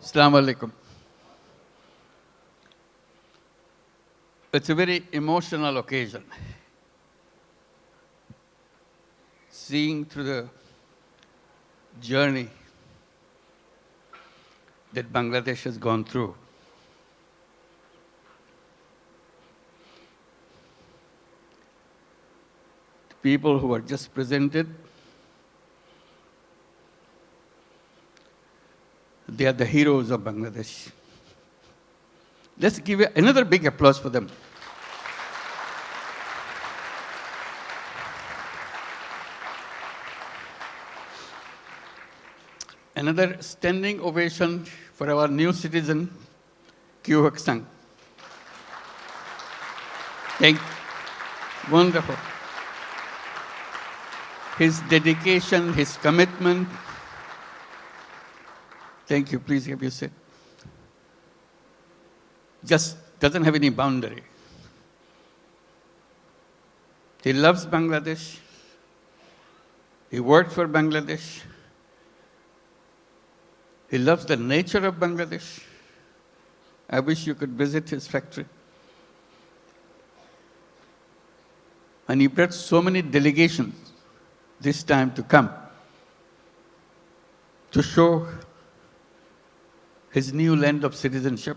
Assalamu alaikum. It's a very emotional occasion. Seeing through the journey that Bangladesh has gone through. The people who are just presented, they are the heroes of Bangladesh. Let's give another big applause for them. Another standing ovation for our new citizen, Kyu Hak Sang. Thank you. Wonderful. His dedication, his commitment. Thank you. Please have your seat. Just doesn't have any boundary. He loves Bangladesh. He worked for Bangladesh. He loves the nature of Bangladesh. I wish you could visit his factory. And he brought so many delegations this time to come to show his new land of citizenship.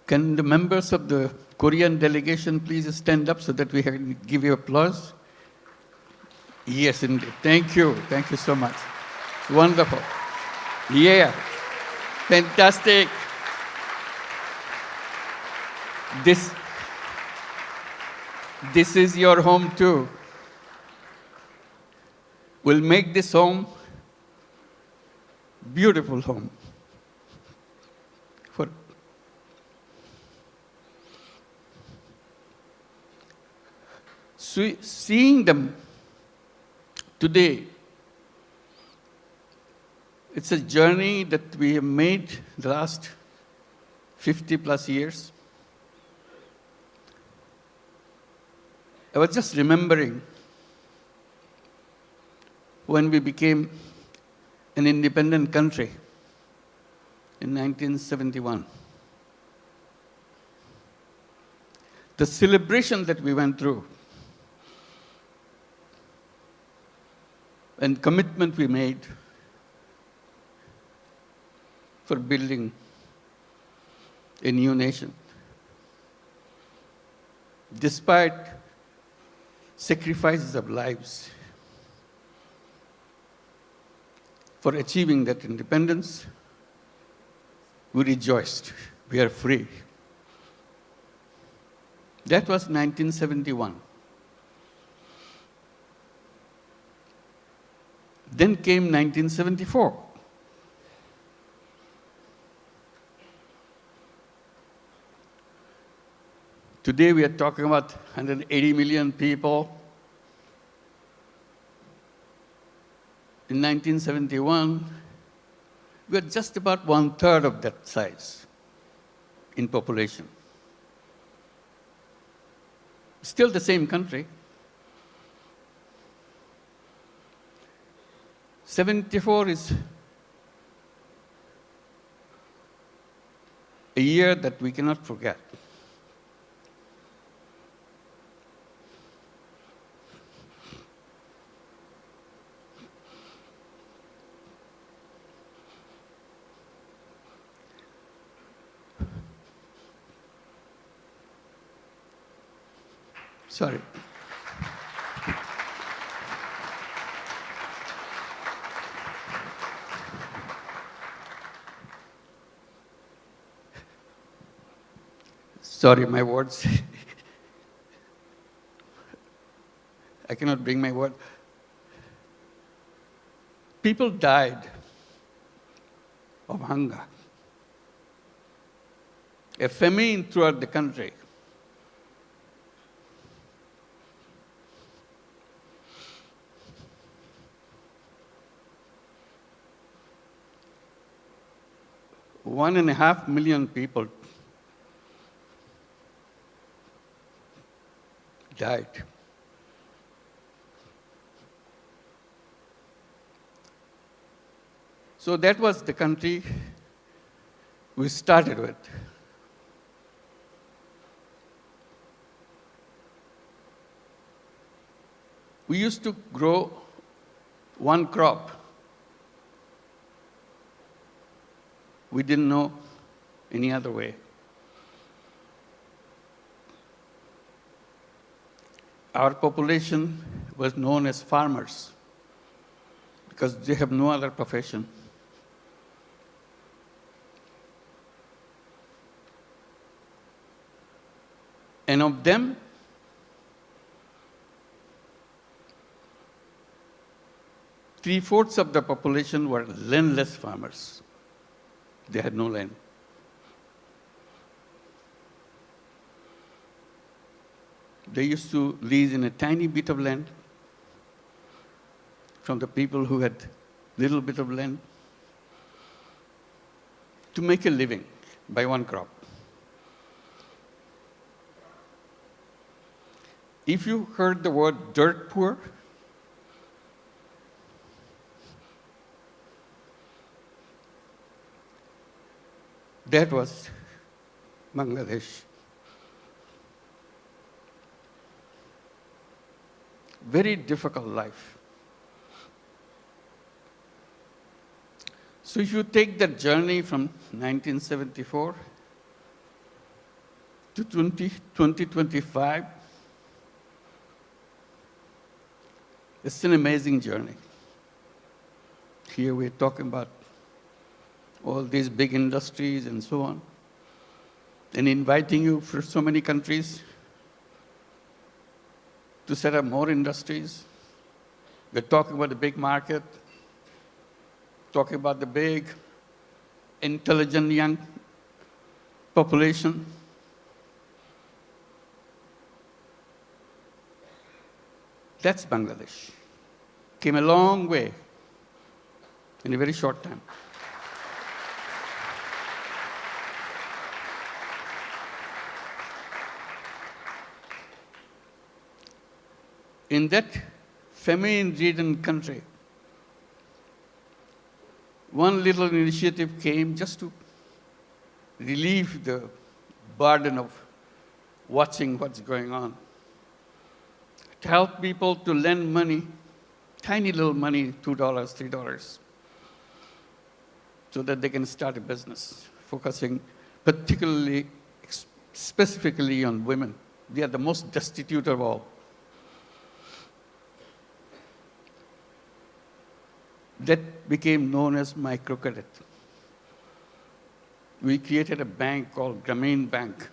Can the members of the Korean delegation please stand up so that we can give you applause? Yes, indeed. Thank you. Thank you so much. Wonderful. Yeah. Fantastic. This is your home too. We'll make this home beautiful home. For seeing them today, it's a journey that we have made the last 50 plus years. I was just remembering when we became an independent country in 1971. The celebration that we went through and commitment we made for building a new nation. Despite sacrifices of lives for achieving that independence, we rejoiced. We are free. That was 1971. Then came 1974. Today we are talking about 180 million people. In 1971, we were just about 1/3 of that size in population. Still the same country. 74 is a year that we cannot forget. Sorry. Sorry, my words. I cannot bring my word. People died of hunger. A famine throughout the country. One and a half million people died. So that was the country we started with. We used to grow one crop. We didn't know any other way. Our population was known as farmers because they have no other profession. And of them, 3/4 of the population were landless farmers. They had no land. They used to lease in a tiny bit of land from the people who had little bit of land to make a living by one crop. If you heard the word dirt poor, that was Bangladesh. Very difficult life. So if you take that journey from 1974 to 2025, it's an amazing journey. Here we're talking about all these big industries and so on, and inviting you for so many countries to set up more industries. We're talking about the big market, talking about the big, intelligent young population. That's Bangladesh. Came a long way in a very short time. In that famine-ridden country, one little initiative came just to relieve the burden of watching what's going on, to help people to lend money, tiny little money, $2, $3, so that they can start a business, focusing particularly, specifically on women. They are the most destitute of all. That became known as microcredit. We created a bank called Grameen Bank.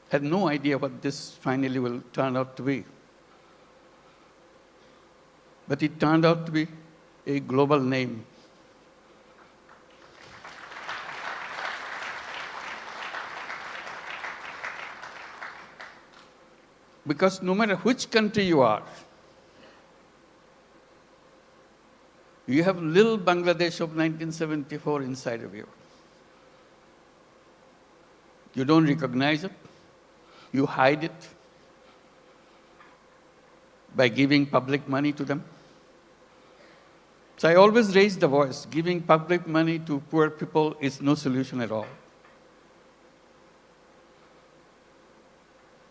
Had no idea what this finally will turn out to be. But it turned out to be a global name. Because no matter which country you are, you have little Bangladesh of 1974 inside of you. You don't recognize it. You hide it by giving public money to them. So I always raise the voice. Giving public money to poor people is no solution at all.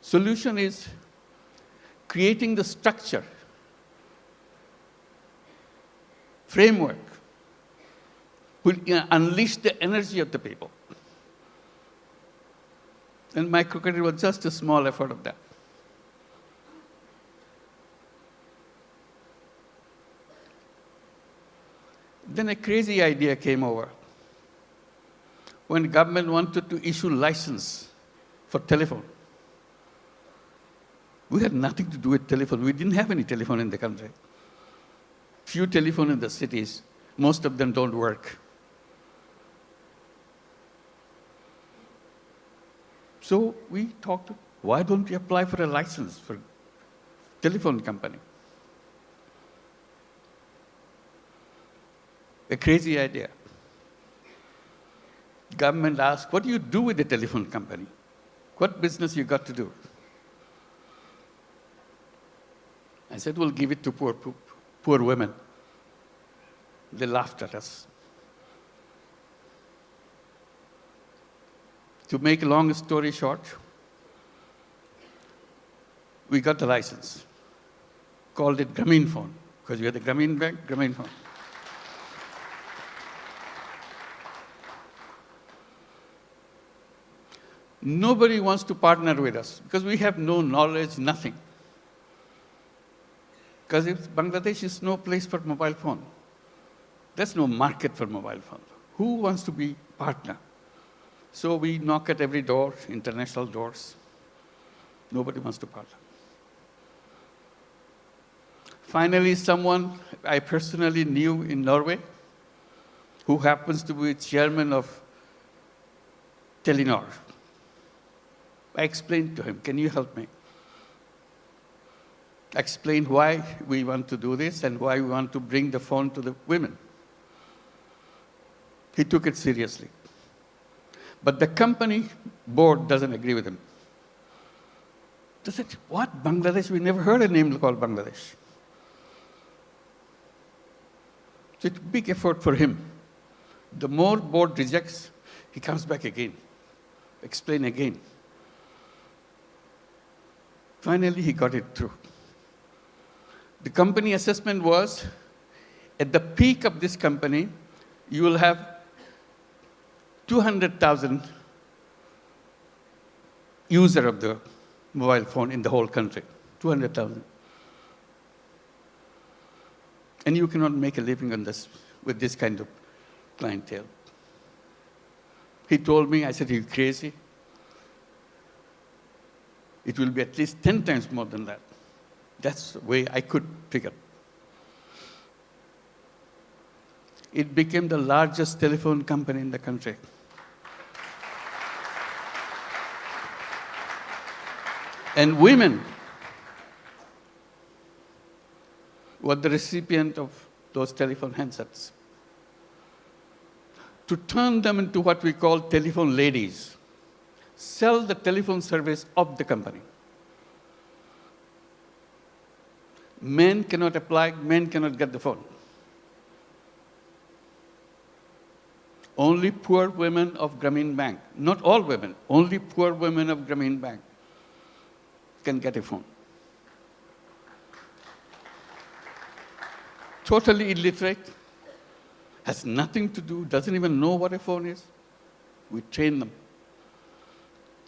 Solution is creating the structure, framework, will unleash the energy of the people. And microcredit was just a small effort of that. Then a crazy idea came over. When the government wanted to issue license for telephone, we had nothing to do with telephone. We didn't have any telephone in the country. Few telephone in the cities, most of them don't work. So we talked, why don't we apply for a license for telephone company? A crazy idea. Government asked, what do you do with the telephone company? What business you got to do? I said, we'll give it to poor women. They laughed at us. To make a long story short, we got the license, called it Grameen phone, because we had the Grameen Bank, Grameen phone. Nobody wants to partner with us because we have no knowledge, nothing. Because Bangladesh is no place for mobile phone. There's no market for mobile phone. Who wants to be partner? So we knock at every door, international doors. Nobody wants to partner. Finally, someone I personally knew in Norway, who happens to be chairman of Telenor. I explained to him, can you help me? I explained why we want to do this and why we want to bring the phone to the women. He took it seriously. But the company board doesn't agree with him. They said, what, Bangladesh? We never heard a name called Bangladesh. So it's a big effort for him. The more board rejects, he comes back again, explain again. Finally, he got it through. The company assessment was, at the peak of this company, you will have 200,000 user of the mobile phone in the whole country, 200,000. And you cannot make a living on this with this kind of clientele. He told me, I said, are you crazy? It will be at least 10 times more than that. That's the way I could figure. It became the largest telephone company in the country. And women were the recipient of those telephone handsets. To turn them into what we call telephone ladies, sell the telephone service of the company. Men cannot apply, men cannot get the phone. Only poor women of Grameen Bank, not all women, only poor women of Grameen Bank can get a phone. Totally illiterate, has nothing to do, doesn't even know what a phone is. We train them.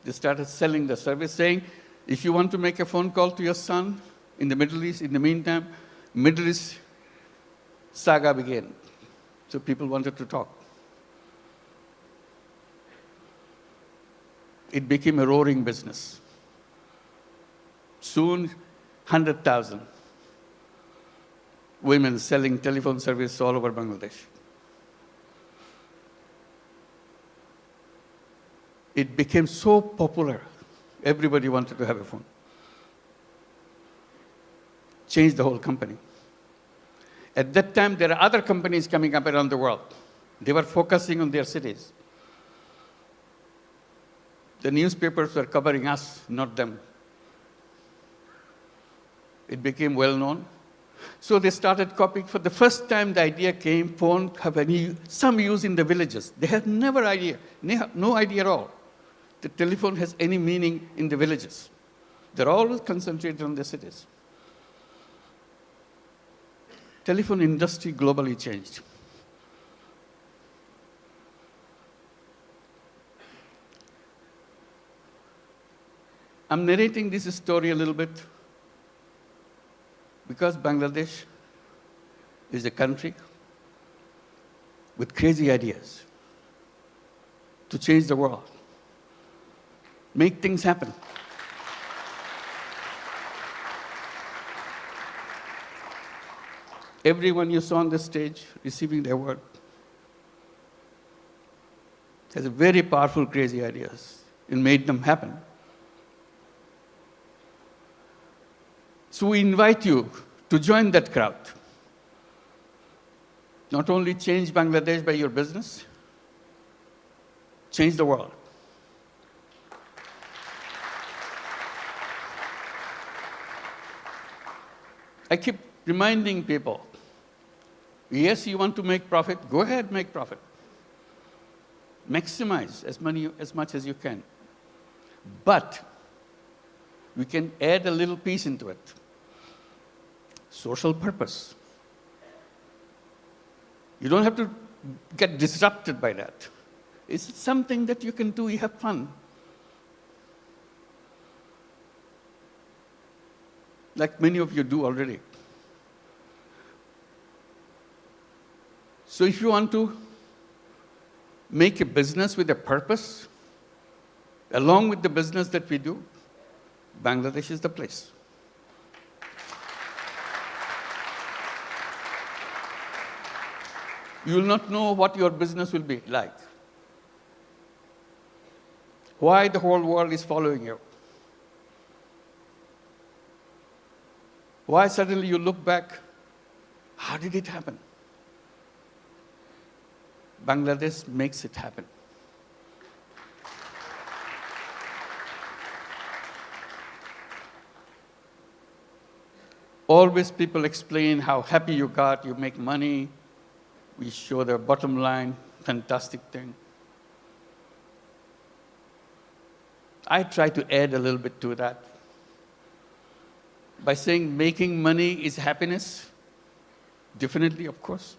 They started selling the service, saying, if you want to make a phone call to your son in the Middle East, in the meantime, Middle East saga began. So people wanted to talk. It became a roaring business. Soon, 100,000 women selling telephone service all over Bangladesh. It became so popular, everybody wanted to have a phone. Changed the whole company. At that time, there are other companies coming up around the world. They were focusing on their cities. The newspapers were covering us, not them. It became well known. So they started copying. For the first time, the idea came, phone have some use in the villages. They had no idea at all that telephone has any meaning in the villages. They're always concentrated on the cities. Telephone industry globally changed. I'm narrating this story a little bit because Bangladesh is a country with crazy ideas to change the world, make things happen. Everyone you saw on the stage receiving the award has very powerful, crazy ideas and made them happen. So we invite you to join that crowd. Not only change Bangladesh by your business, change the world. I keep reminding people, Yes, you want to make profit, go ahead, make profit. Maximize as much as you can. But we can add a little piece into it. Social purpose. You don't have to get disrupted by that. It's something that you can do, you have fun. Like many of you do already. So if you want to make a business with a purpose, along with the business that we do, Bangladesh is the place. You will not know what your business will be like. Why the whole world is following you. Why suddenly you look back, how did it happen? Bangladesh makes it happen. Always people explain how happy you got, you make money, we show the bottom line, fantastic thing. I try to add a little bit to that by saying making money is happiness, definitely, of course.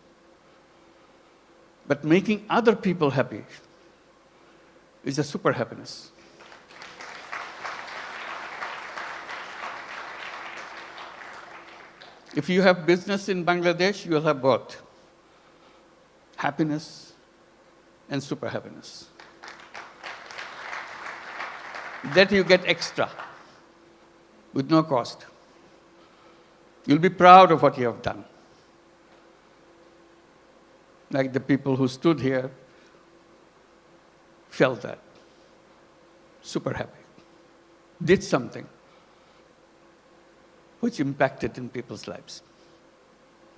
But making other people happy is a super happiness. If you have business in Bangladesh, you'll have both happiness and super happiness. That you get extra with no cost. You'll be proud of what you have done. Like the people who stood here felt that. Super happy. Did something which impacted in people's lives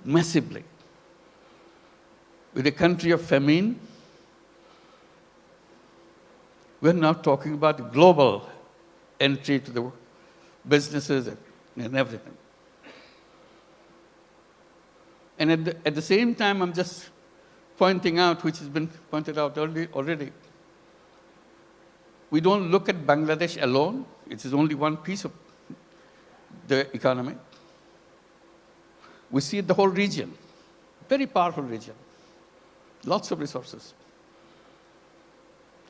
massively. With a country of famine, we're now talking about global entry to the businesses and everything. And at the same time, I'm just pointing out, which has been pointed out already, we don't look at Bangladesh alone. It is only one piece of the economy. We see the whole region, very powerful region, lots of resources.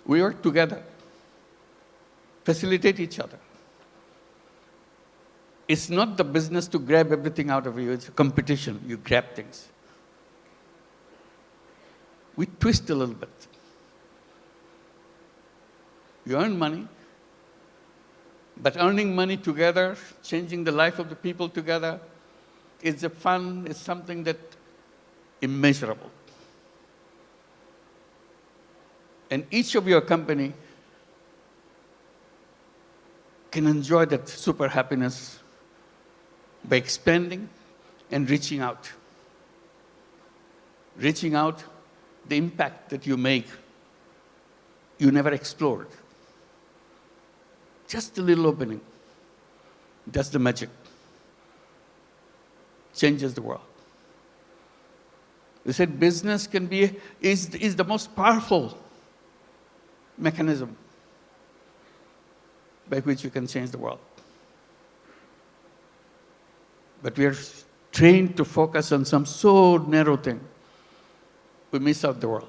We work together, facilitate each other. It's not the business to grab everything out of you, it's a competition, you grab things. We twist a little bit. You earn money, but earning money together, changing the life of the people together, is a fun, is something that immeasurable. And each of your company can enjoy that super happiness by expanding and reaching out. Reaching out, the impact that you make, you never explored. Just a little opening does the magic. Changes the world. They said business is the most powerful mechanism by which you can change the world. But we are trained to focus on some so narrow thing, we miss out the world.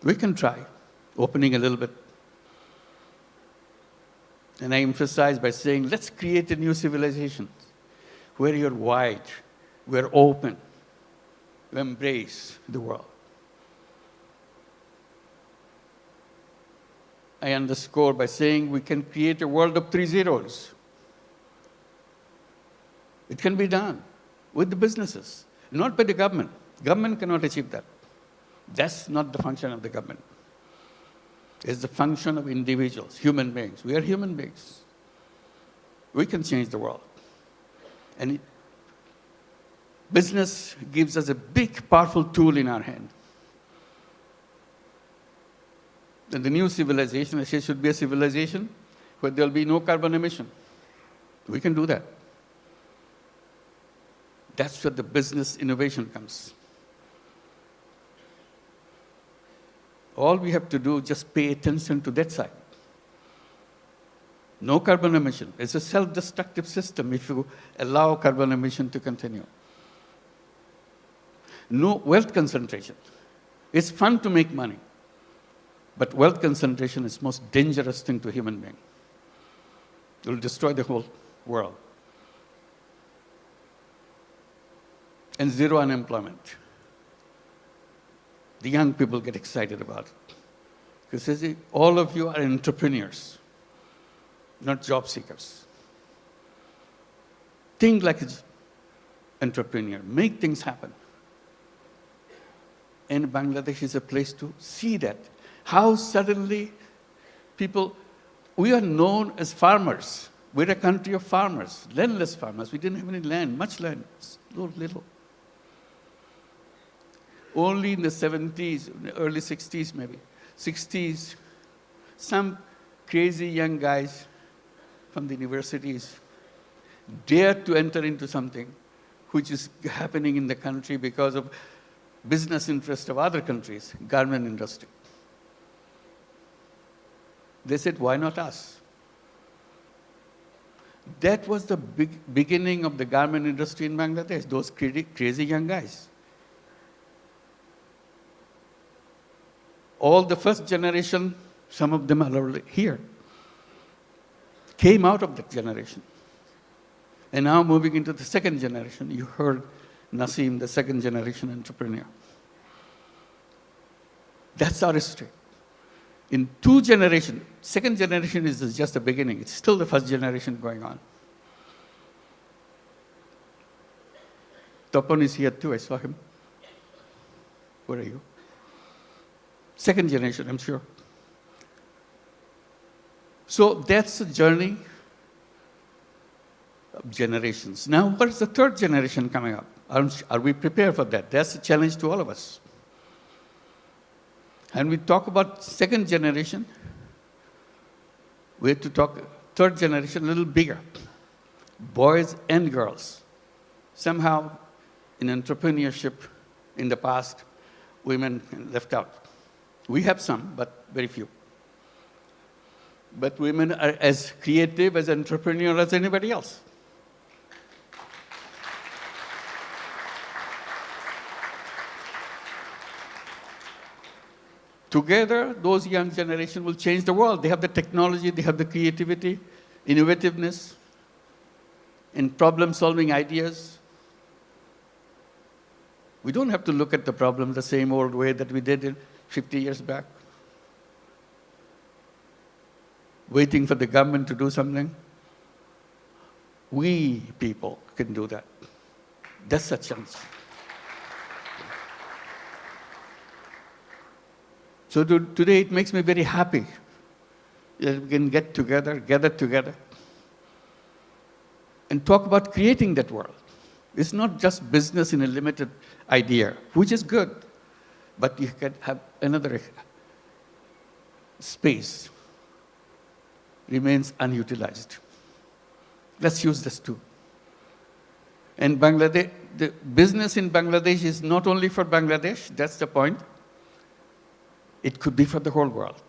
We can try opening a little bit. And I emphasize by saying, let's create a new civilization where you're wide, we're open, we embrace the world. I underscore by saying we can create a world of 3 zeros. It can be done with the businesses, not by the government. Government cannot achieve that. That's not the function of the government. It's the function of individuals, human beings. We are human beings. We can change the world. And business gives us a big, powerful tool in our hand. And the new civilization, I say, should be a civilization where there'll be no carbon emission. We can do that. That's where the business innovation comes. All we have to do is just pay attention to that side. No carbon emission. It's a self-destructive system if you allow carbon emission to continue. No wealth concentration. It's fun to make money, but wealth concentration is the most dangerous thing to a human being. It will destroy the whole world. And zero unemployment. The young people get excited about it. Because all of you are entrepreneurs, not job seekers. Think like an entrepreneur. Make things happen. And Bangladesh is a place to see that. How suddenly people, we are known as farmers. We're a country of farmers, landless farmers. We didn't have any land, much land, little. Only in the 70s, early 60s maybe, 60s, some crazy young guys from the universities dared to enter into something which is happening in the country because of business interest of other countries, garment industry. They said, why not us? That was the beginning of the garment industry in Bangladesh, those crazy young guys. All the first generation, some of them are already here, came out of that generation. And now moving into the second generation, you heard Naseem, the second generation entrepreneur. That's our history. In 2 generations, second generation is just the beginning. It's still the first generation going on. Topon is here too, I saw him. Where are you? Second generation, I'm sure. So that's a journey of generations. Now, what is the third generation coming up? Are we prepared for that? That's a challenge to all of us. And we talk about second generation, we have to talk third generation a little bigger. Boys and girls. Somehow, in entrepreneurship in the past, women left out. We have some, but very few. But women are as creative, as entrepreneurial as anybody else. Together, those young generation will change the world. They have the technology, they have the creativity, innovativeness, and problem-solving ideas. We don't have to look at the problem the same old way that we did 50 years back, waiting for the government to do something. We people can do that. That's a chance. So today it makes me very happy that we can gather together, and talk about creating that world. It's not just business in a limited idea, which is good, but you can have another space remains unutilized. Let's use this too. And Bangladesh, the business in Bangladesh is not only for Bangladesh, that's the point. It could be for the whole world.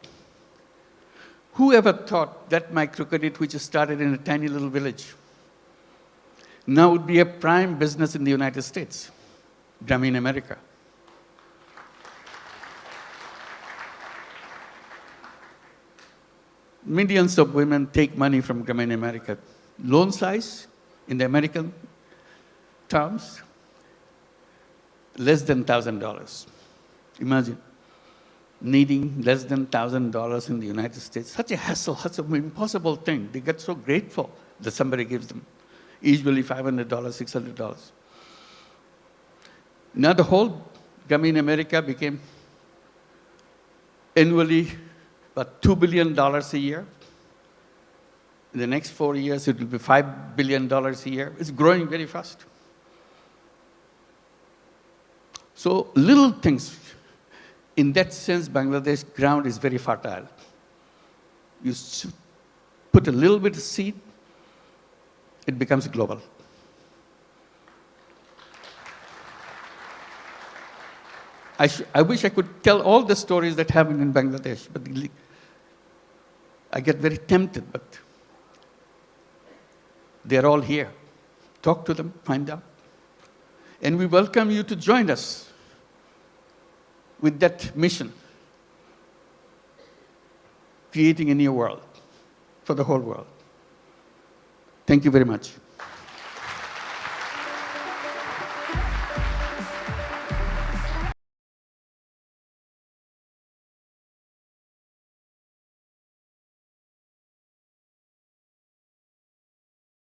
Who ever thought that microcredit, which started in a tiny little village, now would be a prime business in the United States, Grameen America? Millions of women take money from Grameen America. Loan size, in the American terms, less than $1,000. Imagine needing less than $1,000 in the United States. Such a hassle, such an impossible thing. They get so grateful that somebody gives them. Usually $500, $600. Now the whole Grameen America became annually about $2 billion a year. In the next 4 years, it will be $5 billion a year. It's growing very fast. So little things. In that sense, Bangladesh ground is very fertile. You put a little bit of seed, it becomes global. I wish I could tell all the stories that happen in Bangladesh, but I get very tempted, but they're all here. Talk to them, find out. And we welcome you to join us with that mission, creating a new world for the whole world. Thank you very much.